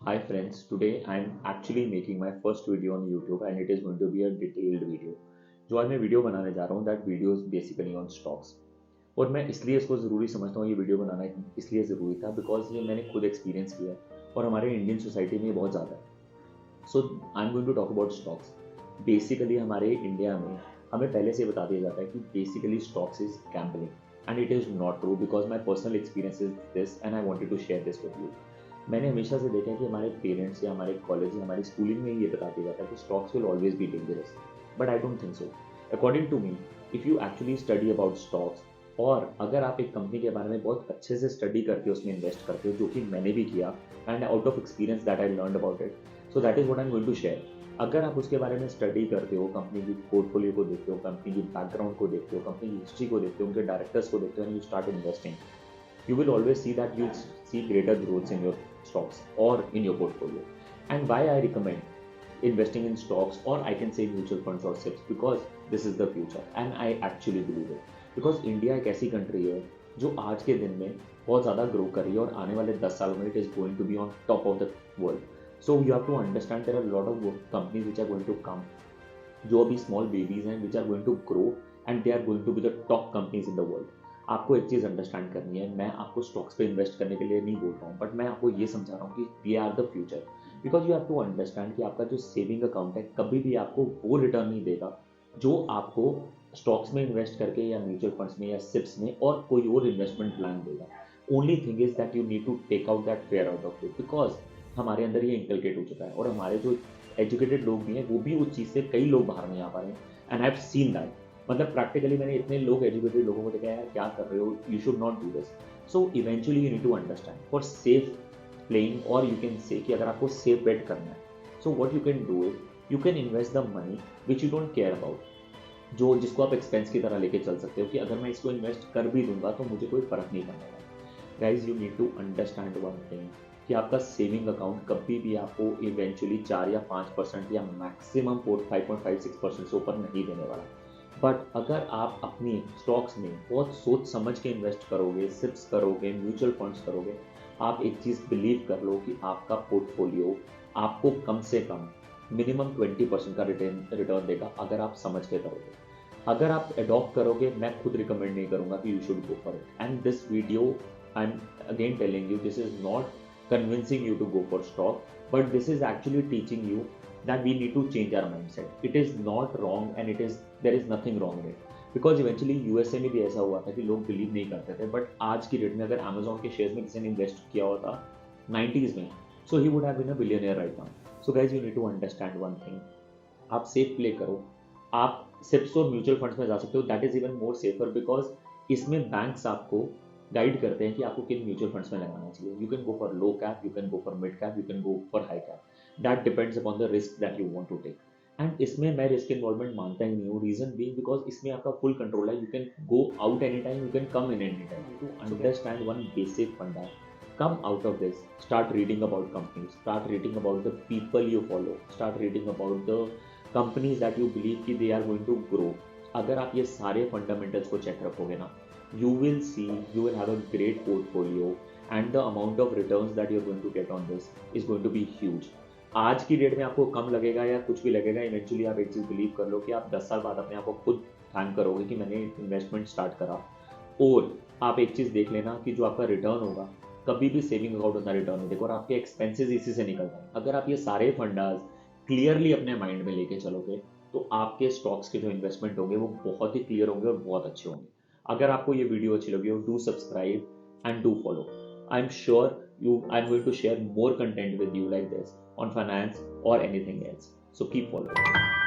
Hi friends, today I'm actually making my first video on YouTube and it is going to be a detailed video. जो आज मैं video बनाने जा रहा हूँ that video is basically on stocks. और मैं इसलिए इसको ज़रूरी समझता हूँ, ये वीडियो बनाना इसलिए ज़रूरी था बिकॉज ये मैंने खुद एक्सपीरियंस किया है और हमारे इंडियन सोसाइटी में ये बहुत ज़्यादा है। So I am going to talk about stocks. Basically हमारे इंडिया में हमें पहले से बता दिया जाता है कि basically stocks is gambling and it is not true because my personal experience is this and I wanted to share this with you. मैंने हमेशा से देखा है कि हमारे पेरेंट्स या हमारे कॉलेज या हमारी स्कूलिंग में ये बता दिया जाता है कि stocks will always be dangerous, but I don't think so. According to me, if you actually study about stocks और अगर आप एक कंपनी के बारे में बहुत अच्छे से स्टडी करके उसमें इन्वेस्ट करते हो, जो कि मैंने भी किया and out of experience that I learn about it, so that is what I am going to share. अगर आप उसके बारे में स्टडी करते हो, कंपनी की पोर्टफोलियो को देखते हो, कंपनी की बैकग्राउंड को देखते हो, कंपनी की हिस्ट्री को देखते हो, उनके डायरेक्टर्स को देखते हो and you start investing, you will always see that you'll see greater growths in your stocks or in your portfolio. And why I recommend investing in stocks, or I can say mutual funds or SIPs, because this is the future and I actually believe it. Because India एक ऐसी country है जो आज के दिन में बहुत ज़्यादा ग्रो कर रही है और आने वाले 10 सालों में it is going to be on top of the world. So you have to understand there are lot of companies which are going to come, जो अभी स्मॉल बेबीज हैं, which are going to grow and they are going to be the top companies in the world. आपको एक चीज़ understand करनी है, मैं आपको stocks पे इन्वेस्ट करने के लिए नहीं बोल रहा हूँ, बट मैं आपको ये समझा रहा हूँ कि they are the future. Because you have to understand कि आपका जो सेविंग अकाउंट है कभी भी आपको वो रिटर्न नहीं देगा जो आपको स्टॉक्स में इन्वेस्ट करके या म्यूचुअल फंड्स में या सिप्स में और कोई और इन्वेस्टमेंट प्लान देगा। Only thing is that you need to take out that fear out of it, because हमारे अंदर ये इंकलकेट हो चुका है और हमारे जो एजुकेटेड लोग भी हैं वो भी उस चीज़ से कई लोग बाहर नहीं आ पा रहे हैं। And I have seen that, मतलब प्रैक्टिकली मैंने इतने लोग एजुकेटेड लोगों को देखा, यार क्या कर रहे हो, you should not do this. So eventually you need to understand for safe playing, और यू कैन से कि अगर आपको सेफ बेट करना है, so what you can do is you can invest the money which you don't care about, जो जिसको आप expense की तरह लेके चल सकते हो कि अगर मैं इसको इन्वेस्ट कर भी दूंगा तो मुझे कोई फर्क नहीं पड़ने वाला। Guys, you need to understand one thing कि आपका सेविंग अकाउंट कभी भी आपको इवेंचुअली 4 या 5% या मैक्सिमम 5.56% से ऊपर नहीं देने वाला। बट अगर आप अपनी स्टॉक्स में बहुत सोच समझ के इन्वेस्ट करोगे, सिप्स करोगे, म्यूचुअल फंड्स करोगे, आप एक चीज़ बिलीव कर लो कि आपका पोर्टफोलियो आपको कम से कम मिनिमम 20% का रिटर्न देगा अगर आप समझ के करोगे। अगर आप अडॉप्ट करोगे, मैं खुद रिकमेंड नहीं करूंगा कि you should go for it. And this video I am again telling you, this is not convincing you to go for stock, but this is actually teaching you that we need to change our mindset. It is not wrong and there is nothing wrong in it, because eventually USA में भी ऐसा हुआ था कि लोग believe नहीं करते थे, बट आज की डेट में अगर अमेजोन के शेयर्स में किसी ने इन्वेस्ट किया होता 90s में, so he would have been a billionaire right now. So guys, you need to understand one thing, आप सेफ प्ले करो। आप सिप्स और म्यूचुअल फंड्स में जा सकते हो, that is even more safer because इसमें बैंक्स आपको गाइड करते हैं कि आपको किन म्यूचुअल फंड्स में लगाना चाहिए। You can go for low cap, you can go for mid cap, you can go for high cap, that depends upon the risk that you want to take. And इसमें मैं risk involvement मानता ही नहीं हूँ, reason being because इसमें आपका full control है। You can go out any time, you can come in any time. To understand one basic funda, come out of this, start reading about companies, start reading about the people you follow, start reading about the companies that you believe कि they are going to grow। अगर आप ये सारे fundamentals को check रखोगे ना, you will see, you will have a great portfolio and the amount of returns that you're going to get on this is going to be huge। आज की date में आपको कम लगेगा या कुछ भी लगेगा, इवेंचुअली आप एक चीज़ बिलीव कर लो कि आप 10 साल बाद अपने आप को खुद थैंक करोगे कि मैंने इन्वेस्टमेंट स्टार्ट करा। और आप एक चीज़ देख लेना कि जो आपका रिटर्न होगा, कभी भी सेविंग अकाउंट उतना रिटर्न नहीं देगा और आपके एक्सपेंसेस इसी से निकल जाएंगे। अगर आप ये सारे फंडाज क्लियरली अपने माइंड में लेके चलोगे तो आपके स्टॉक्स के जो इन्वेस्टमेंट होंगे वो बहुत ही क्लियर होंगे और बहुत अच्छे होंगे। अगर आपको ये वीडियो अच्छी लगी हो, do subscribe and do follow. I am sure I am going to share more content with you like this on finance और anything else, so keep following.